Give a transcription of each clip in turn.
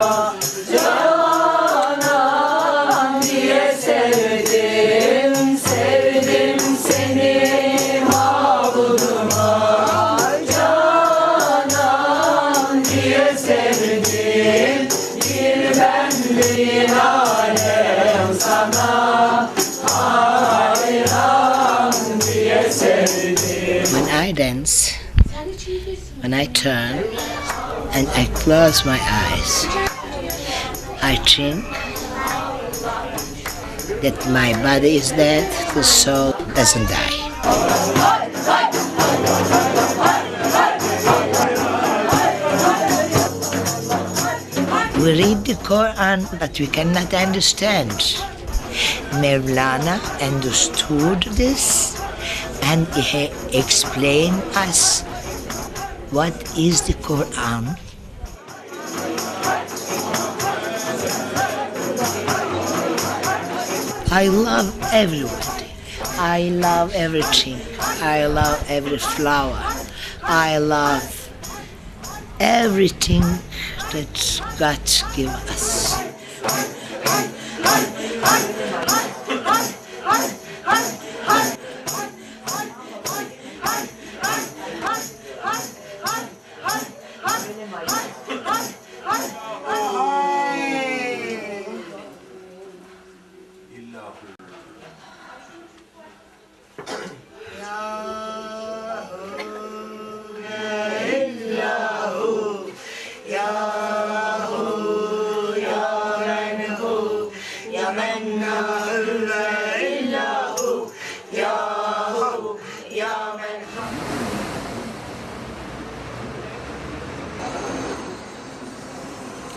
Canan diye sevdim, sevdim seni mağduruma. Canan diye sevdim, bir ben bir alem sana hayran diye sevdim. When I dance, when I turn and I close my eyes, I think that my body is dead, the soul doesn't die. We read the Quran, but we cannot understand. Mevlana understood this, and he explained us what is the Quran. I love everybody. I love everything. I love every flower. I love everything that God gives us.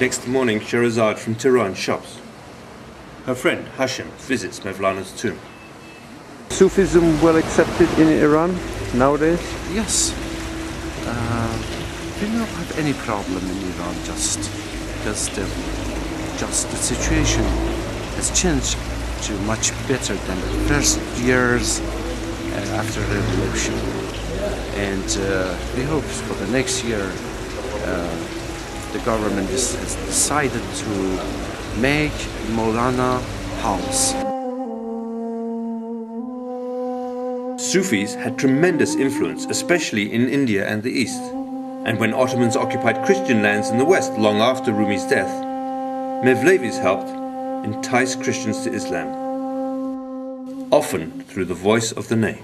Next morning, Sherazad from Tehran shops. Her friend Hashim visits Mevlana's tomb. Sufism well accepted in Iran nowadays? Yes. We don't have any problem in Iran just because the situation has changed to much better than the first years after the revolution. And we hope for the next year the government has decided to make Maulana house. Sufis had tremendous influence, especially in India and the East. And when Ottomans occupied Christian lands in the West long after Rumi's death, Mevlevis helped entice Christians to Islam, often through the voice of the ney.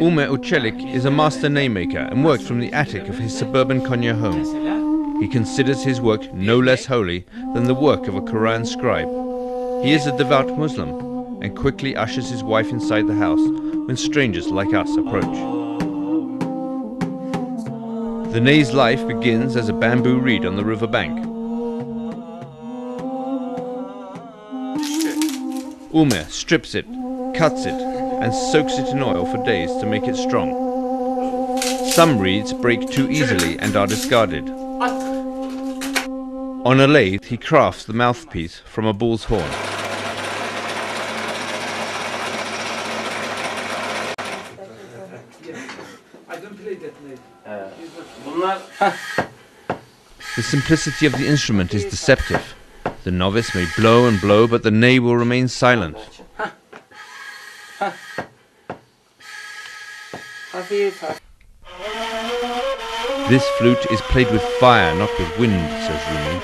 Umer Uçelik is a master ney maker and works from the attic of his suburban Konya home. He considers his work no less holy than the work of a Quran scribe. He is a devout Muslim and quickly ushers his wife inside the house when strangers like us approach. The ney's life begins as a bamboo reed on the river bank. Umer strips it, cuts it, and soaks it in oil for days to make it strong. Some reeds break too easily and are discarded. On a lathe, he crafts the mouthpiece from a bull's horn. The simplicity of the instrument is deceptive. The novice may blow and blow, but the ney will remain silent. This flute is played with fire, not with wind, says Rumi.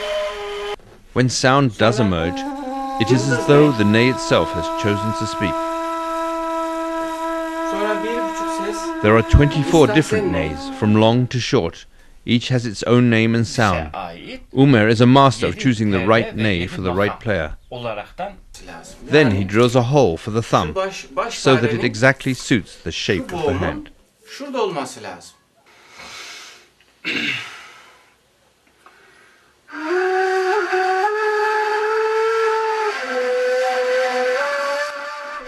When sound does emerge, it is as though the ney itself has chosen to speak. There are 24 different neys, from long to short. Each has its own name and sound. Umer is a master of choosing the right ney for the right player. Then he drills a hole for the thumb, so that it exactly suits the shape of the hand.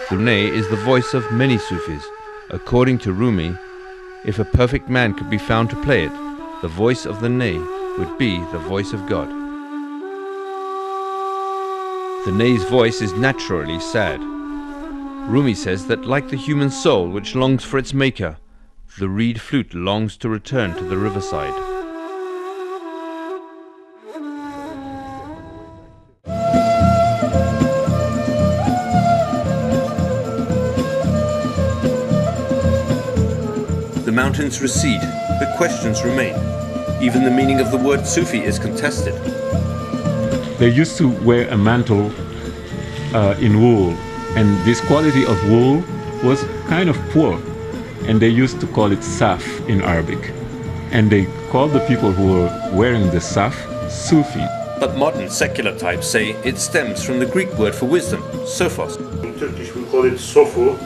The ney is the voice of many Sufis. According to Rumi, if a perfect man could be found to play it, the voice of the ney would be the voice of God. The ney's voice is naturally sad. Rumi says that like the human soul which longs for its maker, the reed flute longs to return to the riverside. The mountains recede, but questions remain. Even the meaning of the word Sufi is contested. They used to wear a mantle in wool, and this quality of wool was kind of poor, and they used to call it saf in Arabic. And they called the people who were wearing the saf Sufi. But modern secular types say it stems from the Greek word for wisdom, sophos. In Turkish we call it sofu,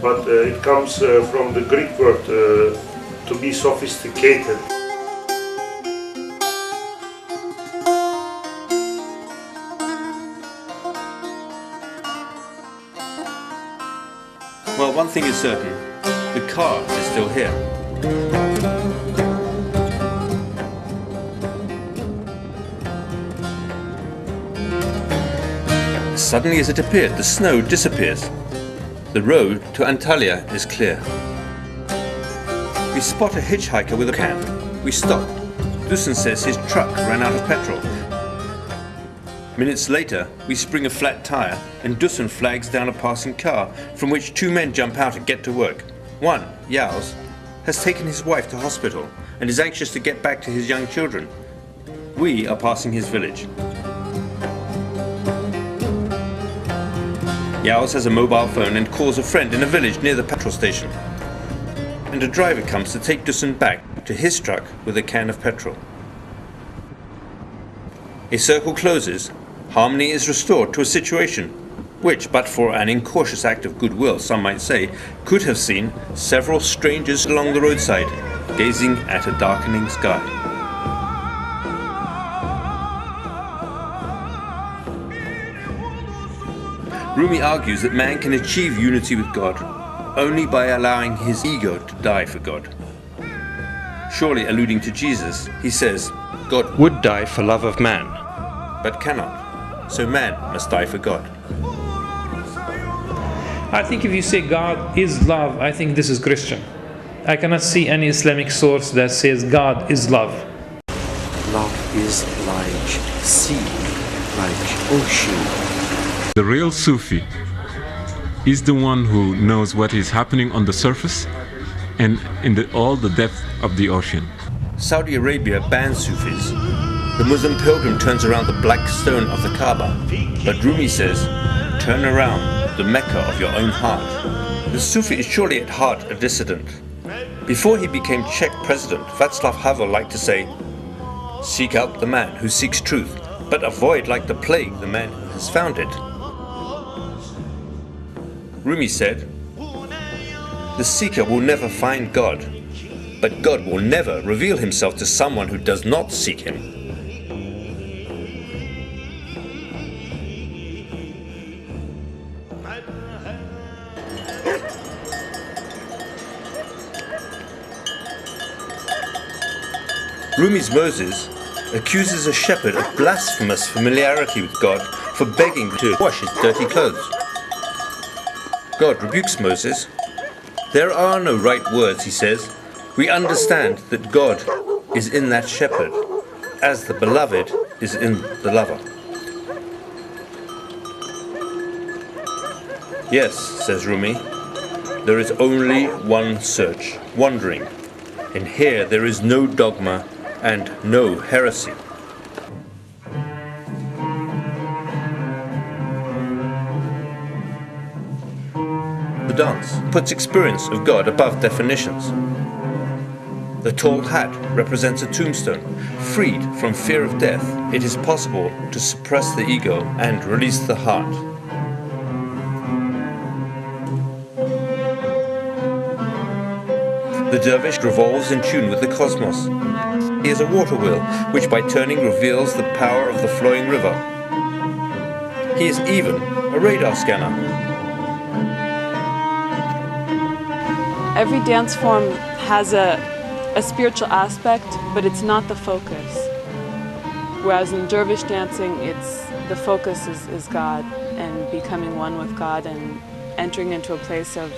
but it comes from the Greek word to be sophisticated. Well, one thing is certain, the car is still here. Suddenly as it appeared, the snow disappears. The road to Antalya is clear. We spot a hitchhiker with a can. We stop. Dusan says his truck ran out of petrol. Minutes later, we spring a flat tire and Dusan flags down a passing car from which two men jump out and get to work. One, Yaos, has taken his wife to hospital and is anxious to get back to his young children. We are passing his village. Yaos has a mobile phone and calls a friend in a village near the petrol station. And a driver comes to take Dusan back to his truck with a can of petrol. A circle closes. Harmony is restored to a situation which, but for an incautious act of goodwill, some might say, could have seen several strangers along the roadside, gazing at a darkening sky. Rumi argues that man can achieve unity with God only by allowing his ego to die for God. Surely alluding to Jesus, he says, God would die for love of man, but cannot. So man must die for God. I think if you say God is love, I think this is Christian. I cannot see any Islamic source that says God is love. Love is like sea, like ocean. The real Sufi is the one who knows what is happening on the surface and in all the depth of the ocean. Saudi Arabia bans Sufis. The Muslim pilgrim turns around the black stone of the Kaaba, but Rumi says, turn around the Mecca of your own heart. The Sufi is surely at heart a dissident. Before he became Czech president, Václav Havel liked to say, seek out the man who seeks truth, but avoid like the plague the man who has found it. Rumi said, the seeker will never find God, but God will never reveal himself to someone who does not seek him. Rumi's Moses accuses a shepherd of blasphemous familiarity with God for begging to wash his dirty clothes. God rebukes Moses. There are no right words, he says. We understand that God is in that shepherd, as the beloved is in the lover. Yes, says Rumi, there is only one search, wandering, and here there is no dogma and no heresy. The dance puts experience of God above definitions. The tall hat represents a tombstone. Freed from fear of death, it is possible to suppress the ego and release the heart. The dervish revolves in tune with the cosmos. He is a water wheel, which by turning reveals the power of the flowing river. He is even a radar scanner. Every dance form has a spiritual aspect, but it's not the focus. Whereas in dervish dancing, the focus is God and becoming one with God and entering into a place of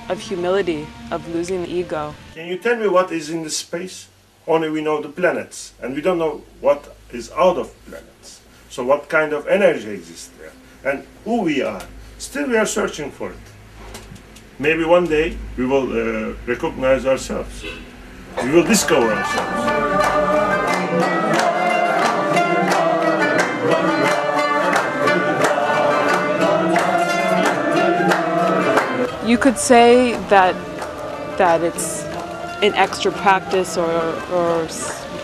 of humility, of losing the ego. Can you tell me what is in the space? Only we know the planets, and we don't know what is out of planets. So what kind of energy exists there, and who we are. Still we are searching for it. Maybe one day we will recognize ourselves. We will discover ourselves. You could say that it's an extra practice or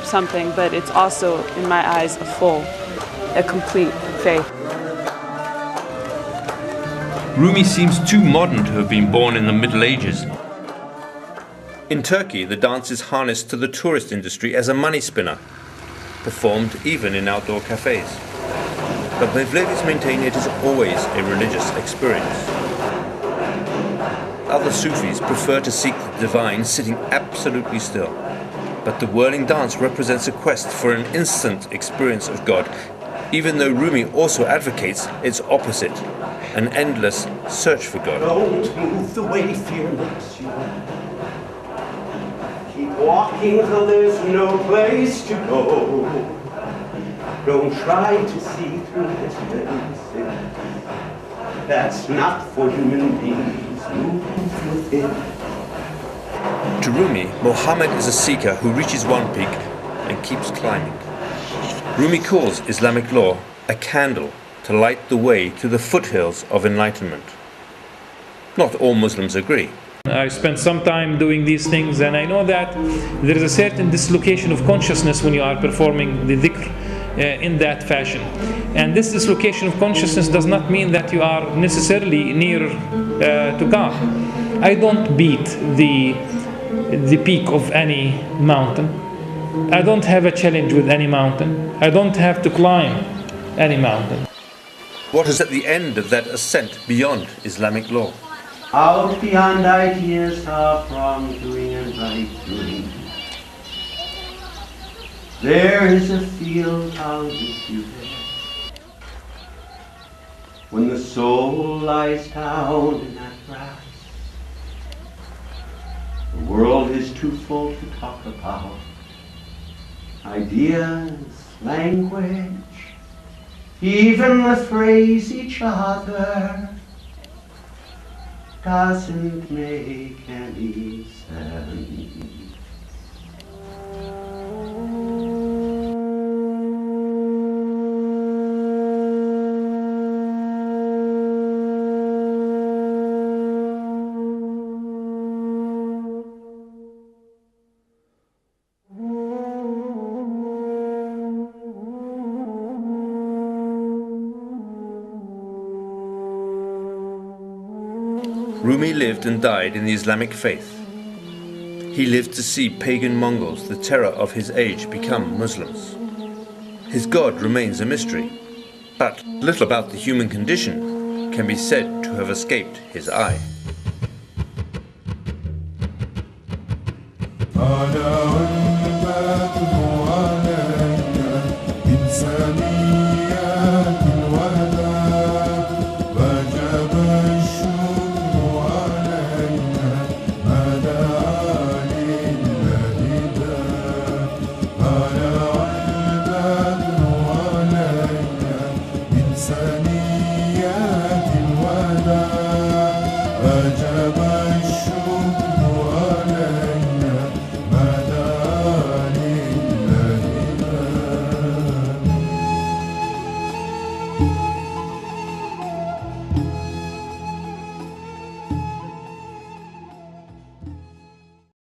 something, but it's also, in my eyes, a complete faith. Rumi seems too modern to have been born in the Middle Ages. In Turkey, the dance is harnessed to the tourist industry as a money spinner, performed even in outdoor cafes. But Mevlevis maintain it is always a religious experience. Other Sufis prefer to seek the divine sitting absolutely still. But the whirling dance represents a quest for an instant experience of God, even though Rumi also advocates its opposite, an endless search for God. Don't move the way fear makes you. Keep walking till there's no place to go. Don't try to see through distance. That's not for human beings. Move within. To Rumi, Mohammed is a seeker who reaches one peak and keeps climbing. Rumi calls Islamic law a candle to light the way to the foothills of enlightenment. Not all Muslims agree. I spent some time doing these things, and I know that there is a certain dislocation of consciousness when you are performing the dhikr in that fashion. And this dislocation of consciousness does not mean that you are necessarily near to God. I don't beat the peak of any mountain. I don't have a challenge with any mountain. I don't have to climb any mountain. What is at the end of that ascent beyond Islamic law? Out beyond ideas of wrongdoing and right doing, there is a field I'll give you there. When the soul lies down in that grass, the world is too full to talk about. Ideas, language, even the phrase each other doesn't make any sense. Rumi lived and died in the Islamic faith. He lived to see pagan Mongols, the terror of his age, become Muslims. His God remains a mystery, but little about the human condition can be said to have escaped his eye. أنا والباب